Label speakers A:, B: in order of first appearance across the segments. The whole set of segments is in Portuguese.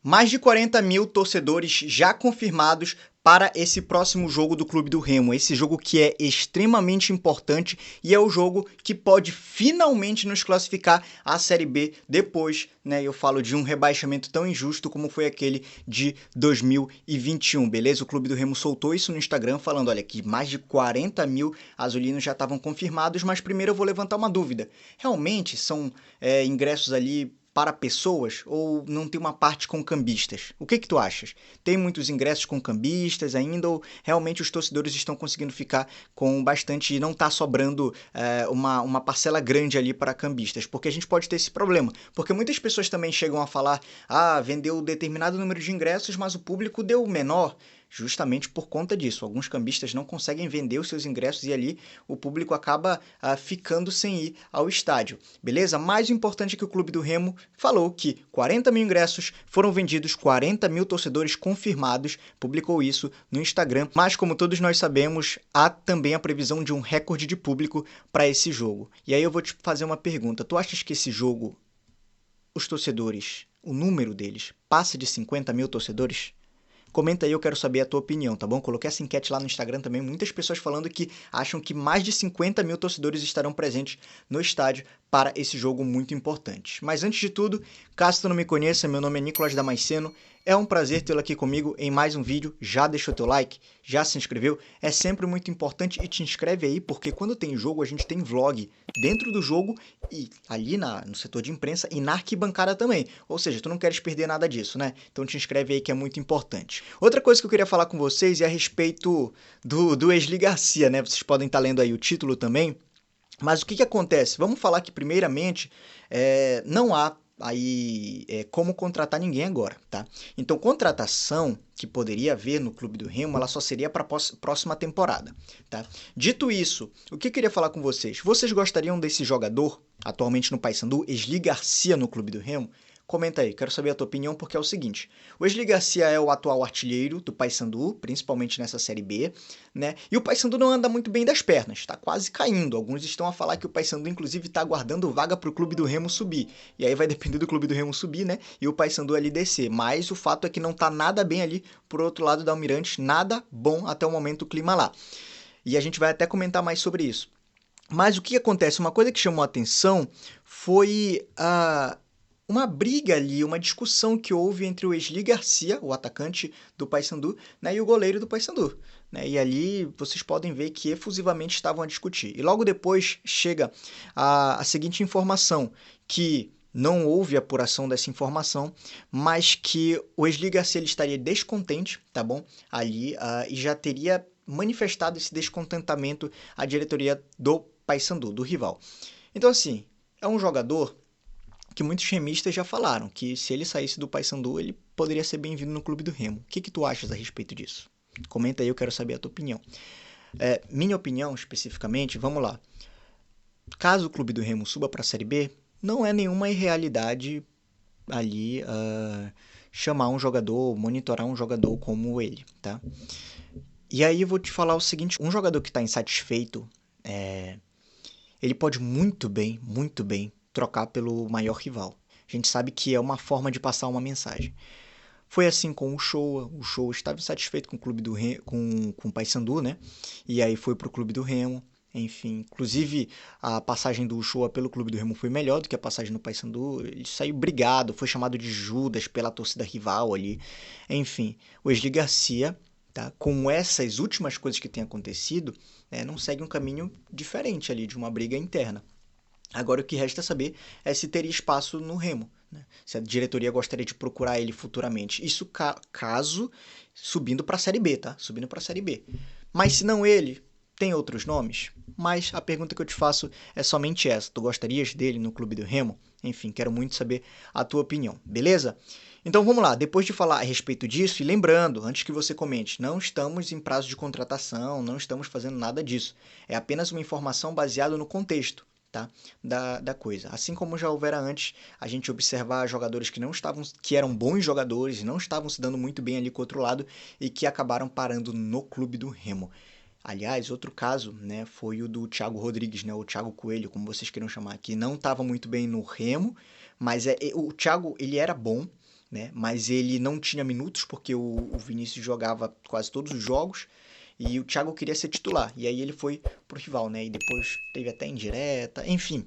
A: Mais de 40 mil torcedores já confirmados para esse próximo jogo do Clube do Remo. Esse jogo que é extremamente importante e é o jogo que pode finalmente nos classificar à Série B depois, né? Eu falo de um rebaixamento tão injusto como foi aquele de 2021, beleza? O Clube do Remo soltou isso no Instagram falando, olha, que mais de 40 mil azulinos já estavam confirmados, mas primeiro eu vou levantar uma dúvida. Realmente são ingressos ali para pessoas ou não tem uma parte com cambistas? O que tu achas? Tem muitos ingressos com cambistas ainda ou realmente os torcedores estão conseguindo ficar com bastante e não está sobrando uma parcela grande ali para cambistas? Porque a gente pode ter esse problema. Porque muitas pessoas também chegam a falar, vendeu determinado número de ingressos, mas o público deu menor. Justamente por conta disso. Alguns cambistas não conseguem vender os seus ingressos e ali o público acaba ficando sem ir ao estádio. Beleza? Mais importante é que o Clube do Remo falou que 40 mil ingressos foram vendidos, 40 mil torcedores confirmados, publicou isso no Instagram. Mas como todos nós sabemos, há também a previsão de um recorde de público para esse jogo. E aí eu vou te fazer uma pergunta. Tu achas que esse jogo, os torcedores, o número deles, passa de 50 mil torcedores? Comenta aí, eu quero saber a tua opinião, tá bom? Coloquei essa enquete lá no Instagram também, muitas pessoas falando que acham que mais de 50 mil torcedores estarão presentes no estádio para esse jogo muito importante. Mas antes de tudo, caso tu não me conheça, meu nome é Nicolas Damasceno, é um prazer tê-lo aqui comigo em mais um vídeo. Já deixou teu like? Já se inscreveu? É sempre muito importante e te inscreve aí, porque quando tem jogo a gente tem vlog dentro do jogo e ali no setor de imprensa e na arquibancada também. Ou seja, tu não queres perder nada disso, né? Então te inscreve aí que é muito importante. Outra coisa que eu queria falar com vocês é a respeito do Wesley Garcia, né? Vocês podem estar lendo aí o título também. Mas o que acontece? Vamos falar que, primeiramente, não há aí como contratar ninguém agora, tá? Então, contratação que poderia haver no Clube do Remo, ela só seria para a próxima temporada, tá? Dito isso, o que eu queria falar com vocês? Vocês gostariam desse jogador, atualmente no Paysandu, Wesley Garcia no Clube do Remo? Comenta aí, quero saber a tua opinião, porque é o seguinte, o Wesley Garcia é o atual artilheiro do Paysandu, principalmente nessa Série B, né? E o Paysandu não anda muito bem das pernas, está quase caindo. Alguns estão a falar que o Paysandu, inclusive, está aguardando vaga para o Clube do Remo subir. E aí vai depender do Clube do Remo subir, né? E o Paysandu ali descer. Mas o fato é que não está nada bem ali pro outro lado da Almirante, nada bom até o momento o clima lá. E a gente vai até comentar mais sobre isso. Mas o que acontece? Uma coisa que chamou a atenção foi uma briga ali, uma discussão que houve entre o Wesley Garcia, o atacante do Paysandu, né, e o goleiro do Paysandu. Né? E ali vocês podem ver que efusivamente estavam a discutir. E logo depois chega a seguinte informação, que não houve apuração dessa informação, mas que o Wesley Garcia ele estaria descontente, tá bom? Ali, e já teria manifestado esse descontentamento à diretoria do Paysandu, do rival. Então, assim, é um jogador que muitos remistas já falaram que se ele saísse do Paysandu, ele poderia ser bem-vindo no Clube do Remo. O que tu achas a respeito disso? Comenta aí, eu quero saber a tua opinião. Minha opinião, especificamente, vamos lá. Caso o Clube do Remo suba para a Série B, não é nenhuma irrealidade ali chamar um jogador, monitorar um jogador como ele, tá? E aí eu vou te falar o seguinte, um jogador que está insatisfeito, ele pode muito bem, trocar pelo maior rival. A gente sabe que é uma forma de passar uma mensagem. Foi assim com o Showa estava insatisfeito com o Clube do Remo, com o Paysandu, né? E aí foi pro Clube do Remo, enfim. Inclusive, a passagem do Showa pelo Clube do Remo foi melhor do que a passagem no Paysandu. Ele saiu brigado, foi chamado de Judas pela torcida rival ali. Enfim, o Wesley Garcia, tá? Com essas últimas coisas que têm acontecido, né, não segue um caminho diferente ali de uma briga interna. Agora o que resta saber é se teria espaço no Remo, né? Se a diretoria gostaria de procurar ele futuramente. Isso caso subindo para a Série B, tá? Subindo para a Série B. Mas se não ele, tem outros nomes? Mas a pergunta que eu te faço é somente essa. Tu gostarias dele no Clube do Remo? Enfim, quero muito saber a tua opinião, beleza? Então vamos lá, depois de falar a respeito disso, e lembrando, antes que você comente, não estamos em prazo de contratação, não estamos fazendo nada disso. É apenas uma informação baseada no contexto. Tá? Da coisa. Assim como já houvera antes, a gente observar jogadores que não estavam, que eram bons jogadores, não estavam se dando muito bem ali com o outro lado e que acabaram parando no Clube do Remo. Aliás, outro caso, né, foi o do Thiago Rodrigues, né, o Thiago Coelho, como vocês queiram chamar, que não estava muito bem no Remo, mas o Thiago, ele era bom, né? Mas ele não tinha minutos porque o Vinícius jogava quase todos os jogos e o Thiago queria ser titular. E aí ele foi pro rival, né? E depois teve até indireta, enfim.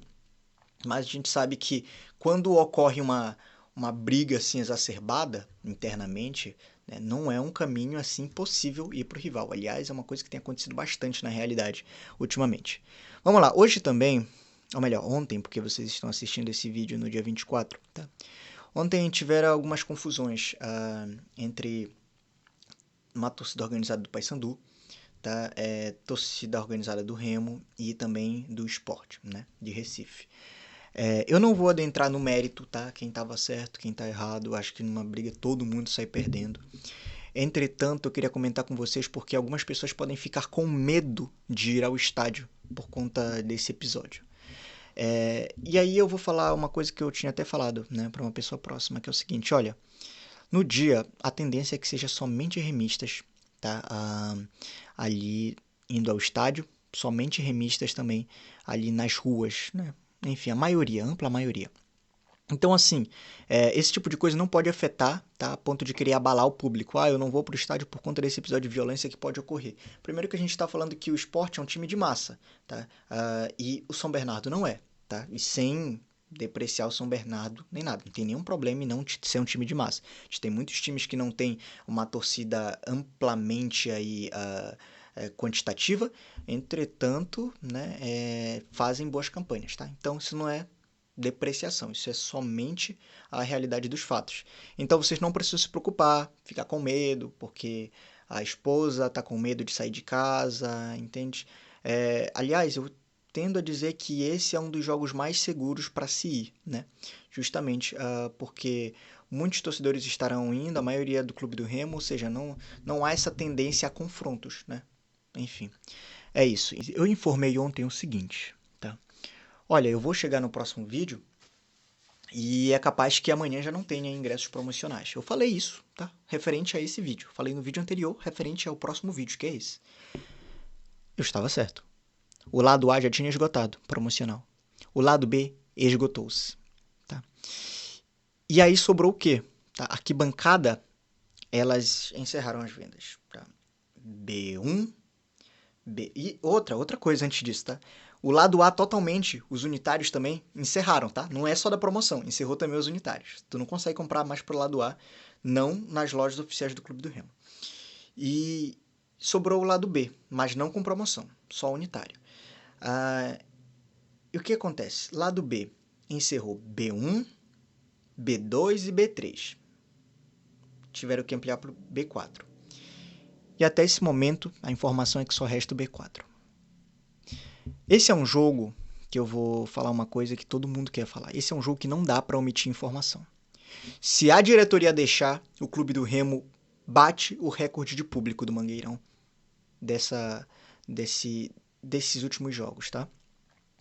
A: Mas a gente sabe que quando ocorre uma briga assim exacerbada internamente, né, não é um caminho assim possível ir para o rival. Aliás, é uma coisa que tem acontecido bastante na realidade ultimamente. Vamos lá, hoje também, ou melhor, ontem, porque vocês estão assistindo esse vídeo no dia 24, tá? Ontem tiveram algumas confusões entre uma torcida organizada do Paysandu, tá? Torcida organizada do Remo e também do Sport, né? De Recife. Eu não vou adentrar no mérito, tá? Quem estava certo, quem está errado. Acho que numa briga todo mundo sai perdendo. Entretanto, eu queria comentar com vocês porque algumas pessoas podem ficar com medo de ir ao estádio por conta desse episódio. E aí eu vou falar uma coisa que eu tinha até falado, né, para uma pessoa próxima, que é o seguinte: olha, no dia a tendência é que seja somente remistas, tá? Ali indo ao estádio, somente remistas também ali nas ruas, né? Enfim, a maioria, ampla maioria. Então, assim, esse tipo de coisa não pode afetar, tá? A ponto de querer abalar o público. Eu não vou pro estádio por conta desse episódio de violência que pode ocorrer. Primeiro que a gente está falando que o Sport é um time de massa, tá? E o São Bernardo não é, tá? E sem depreciar o São Bernardo nem nada. Não tem nenhum problema em não ser um time de massa. A gente tem muitos times que não tem uma torcida amplamente aí, quantitativa, entretanto, né, fazem boas campanhas, tá? Então, isso não é depreciação, isso é somente a realidade dos fatos. Então, vocês não precisam se preocupar, ficar com medo, porque a esposa está com medo de sair de casa, entende? Aliás, eu tendo a dizer que esse é um dos jogos mais seguros para se ir, né? Justamente porque muitos torcedores estarão indo, a maioria do Clube do Remo, ou seja, não há essa tendência a confrontos, né? Enfim, é isso. Eu informei ontem o seguinte, tá? Olha, eu vou chegar no próximo vídeo e é capaz que amanhã já não tenha ingressos promocionais. Eu falei isso, tá? Referente a esse vídeo. Falei no vídeo anterior, referente ao próximo vídeo, que é esse. Eu estava certo. O lado A já tinha esgotado, promocional. O lado B esgotou-se, tá? E aí sobrou o quê? Tá? Arquibancada, elas encerraram as vendas, tá? B1, e outra coisa antes disso, tá? O lado A totalmente, os unitários também encerraram, tá? Não é só da promoção, encerrou também os unitários. Tu não consegue comprar mais pro lado A, não nas lojas oficiais do Clube do Remo. E sobrou o lado B, mas não com promoção, só unitário. E o que acontece? Lado B encerrou B1, B2 e B3. Tiveram que ampliar para o B4. E até esse momento, a informação é que só resta o B4. Esse é um jogo que eu vou falar uma coisa que todo mundo quer falar. Esse é um jogo que não dá para omitir informação. Se a diretoria deixar, o Clube do Remo bate o recorde de público do Mangueirão desses últimos jogos, tá?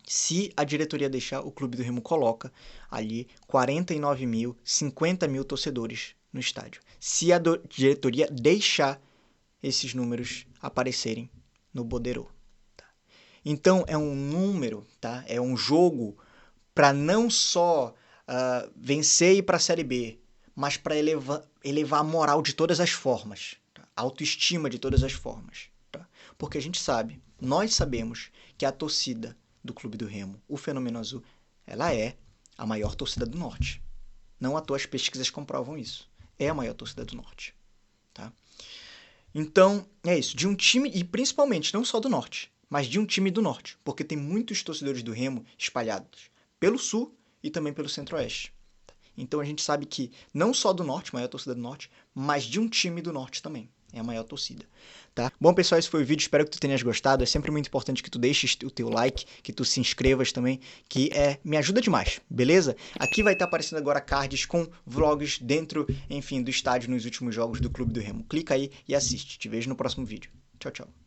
A: Se a diretoria deixar, o Clube do Remo coloca ali 49 mil, 50 mil torcedores no estádio. Se a diretoria deixar esses números aparecerem no Bodeiro. Tá? Então, é um número, tá? É um jogo para não só vencer e ir para a Série B, mas para elevar a moral de todas as formas, tá? A autoestima de todas as formas. Tá? Porque a gente sabe, nós sabemos que a torcida do Clube do Remo, o Fenômeno Azul, ela é a maior torcida do Norte. Não à toa as pesquisas comprovam isso. É a maior torcida do Norte. Tá? Então, é isso. De um time, e principalmente, não só do Norte, mas de um time do Norte. Porque tem muitos torcedores do Remo espalhados pelo Sul e também pelo Centro-Oeste. Então, a gente sabe que não só do Norte, maior torcida do Norte, mas de um time do Norte também. É a maior torcida. Tá? Bom, pessoal, esse foi o vídeo. Espero que tu tenhas gostado. É sempre muito importante que tu deixes o teu like, que tu se inscrevas também, que me ajuda demais, beleza? Aqui vai estar aparecendo agora cards com vlogs dentro, enfim, do estádio nos últimos jogos do Clube do Remo. Clica aí e assiste. Te vejo no próximo vídeo. Tchau, tchau.